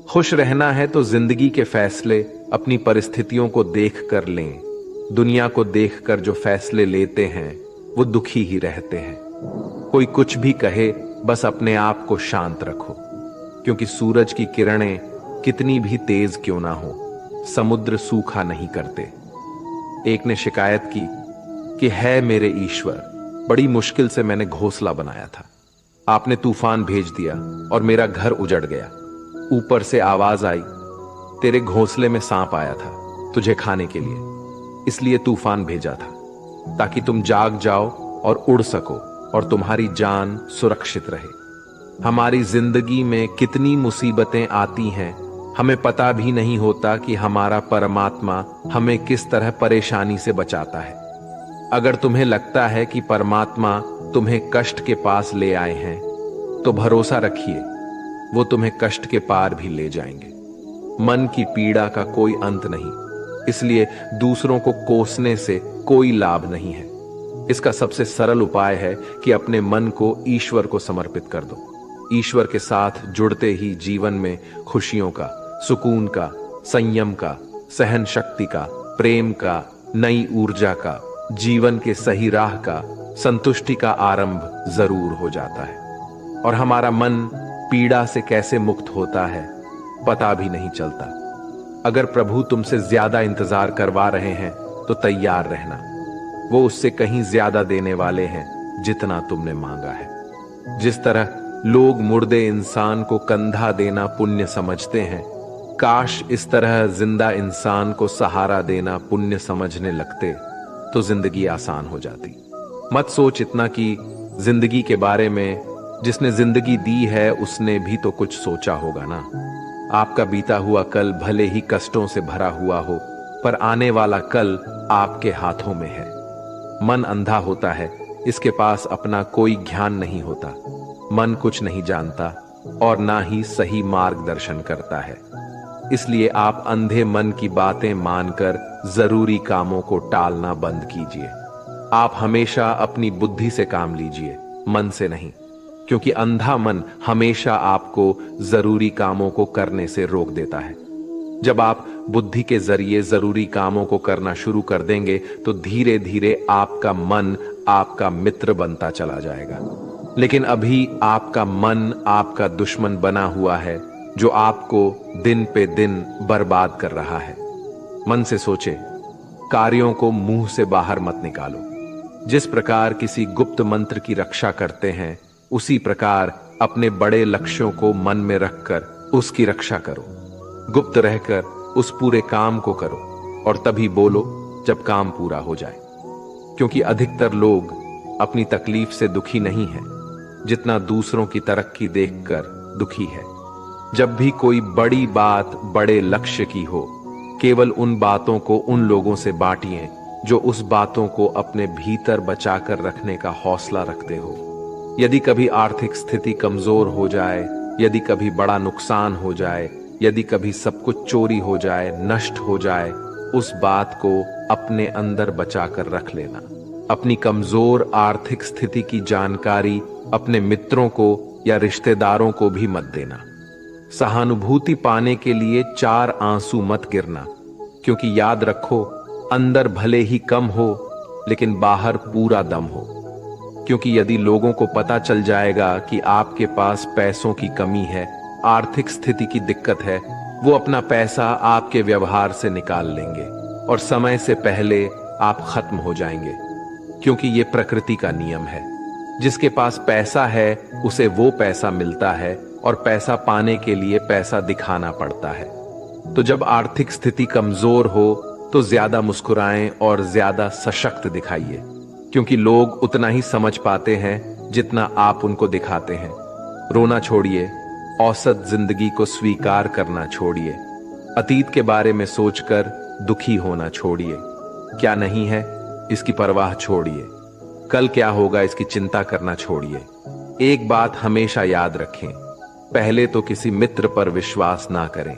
खुश रहना है तो जिंदगी के फैसले अपनी परिस्थितियों को देख कर लें। दुनिया को देखकर जो फैसले लेते हैं वो दुखी ही रहते हैं। कोई कुछ भी कहे, बस अपने आप को शांत रखो, क्योंकि सूरज की किरणें कितनी भी तेज क्यों ना हो, समुद्र सूखा नहीं करते। एक ने शिकायत की कि है मेरे ईश्वर, बड़ी मुश्किल से मैंने घोंसला बनाया था, आपने तूफान भेज दिया और मेरा घर उजड़ गया। ऊपर से आवाज आई, तेरे घोंसले में सांप आया था तुझे खाने के लिए, इसलिए तूफान भेजा था ताकि तुम जाग जाओ और उड़ सको और तुम्हारी जान सुरक्षित रहे। हमारी जिंदगी में कितनी मुसीबतें आती हैं, हमें पता भी नहीं होता कि हमारा परमात्मा हमें किस तरह परेशानी से बचाता है। अगर तुम्हें लगता है कि परमात्मा तुम्हें कष्ट के पास ले आए हैं, तो भरोसा रखिए वो तुम्हें कष्ट के पार भी ले जाएंगे। मन की पीड़ा का कोई अंत नहीं, इसलिए दूसरों को कोसने से कोई लाभ नहीं है। इसका सबसे सरल उपाय है कि अपने मन को ईश्वर को समर्पित कर दो। ईश्वर के साथ जुड़ते ही जीवन में खुशियों का, सुकून का, संयम का, सहन शक्ति का, प्रेम का, नई ऊर्जा का, जीवन के सही राह का, संतुष्टि का आरंभ जरूर हो जाता है। और हमारा मन पीड़ा से कैसे मुक्त होता है पता भी नहीं चलता। अगर प्रभु तुमसे ज्यादा इंतजार करवा रहे हैं तो तैयार रहना, वो उससे कहीं ज्यादा देने वाले हैं जितना तुमने मांगा है। जिस तरह लोग मुर्दे इंसान को कंधा देना पुण्य समझते हैं, काश इस तरह जिंदा इंसान को सहारा देना पुण्य समझने लगते तो जिंदगी आसान हो जाती। मत सोच इतना कि जिंदगी के बारे में, जिसने जिंदगी दी है उसने भी तो कुछ सोचा होगा ना। आपका बीता हुआ कल भले ही कष्टों से भरा हुआ हो, पर आने वाला कल आपके हाथों में है। मन अंधा होता है, इसके पास अपना कोई ज्ञान नहीं होता। मन कुछ नहीं जानता और ना ही सही मार्गदर्शन करता है। इसलिए आप अंधे मन की बातें मानकर जरूरी कामों को टालना बंद कीजिए। आप हमेशा अपनी बुद्धि से काम लीजिए, मन से नहीं, क्योंकि अंधा मन हमेशा आपको जरूरी कामों को करने से रोक देता है। जब आप बुद्धि के जरिए जरूरी कामों को करना शुरू कर देंगे तो धीरे धीरे आपका मन आपका मित्र बनता चला जाएगा। लेकिन अभी आपका मन आपका दुश्मन बना हुआ है, जो आपको दिन पे दिन बर्बाद कर रहा है। मन से सोचे, कार्यों को मुंह से बाहर मत निकालो। जिस प्रकार किसी गुप्त मंत्र की रक्षा करते हैं, उसी प्रकार अपने बड़े लक्ष्यों को मन में रखकर उसकी रक्षा करो। गुप्त रहकर उस पूरे काम को करो और तभी बोलो जब काम पूरा हो जाए। क्योंकि अधिकतर लोग अपनी तकलीफ से दुखी नहीं है जितना दूसरों की तरक्की देखकर दुखी है। जब भी कोई बड़ी बात बड़े लक्ष्य की हो, केवल उन बातों को उन लोगों से बांटिए जो उस बातों को अपने भीतर बचाकर रखने का हौसला रखते हो। यदि कभी आर्थिक स्थिति कमजोर हो जाए, यदि कभी बड़ा नुकसान हो जाए, यदि कभी सब कुछ चोरी हो जाए, नष्ट हो जाए, उस बात को अपने अंदर बचाकर रख लेना। अपनी कमजोर आर्थिक स्थिति की जानकारी अपने मित्रों को या रिश्तेदारों को भी मत देना। सहानुभूति पाने के लिए 4 आंसू मत गिरना, क्योंकि याद रखो, अंदर भले ही कम हो लेकिन बाहर पूरा दम हो। क्योंकि यदि लोगों को पता चल जाएगा कि आपके पास पैसों की कमी है, आर्थिक स्थिति की दिक्कत है, वो अपना पैसा आपके व्यवहार से निकाल लेंगे और समय से पहले आप खत्म हो जाएंगे। क्योंकि ये प्रकृति का नियम है, जिसके पास पैसा है उसे वो पैसा मिलता है और पैसा पाने के लिए पैसा दिखाना पड़ता है। तो जब आर्थिक स्थिति कमजोर हो तो ज्यादा मुस्कुराएं और ज्यादा सशक्त दिखाइए, क्योंकि लोग उतना ही समझ पाते हैं जितना आप उनको दिखाते हैं। रोना छोड़िए, औसत जिंदगी को स्वीकार करना छोड़िए, अतीत के बारे में सोचकर दुखी होना छोड़िए। क्या नहीं है इसकी परवाह छोड़िए, कल क्या होगा इसकी चिंता करना छोड़िए। एक बात हमेशा याद रखें, पहले तो किसी मित्र पर विश्वास ना करें।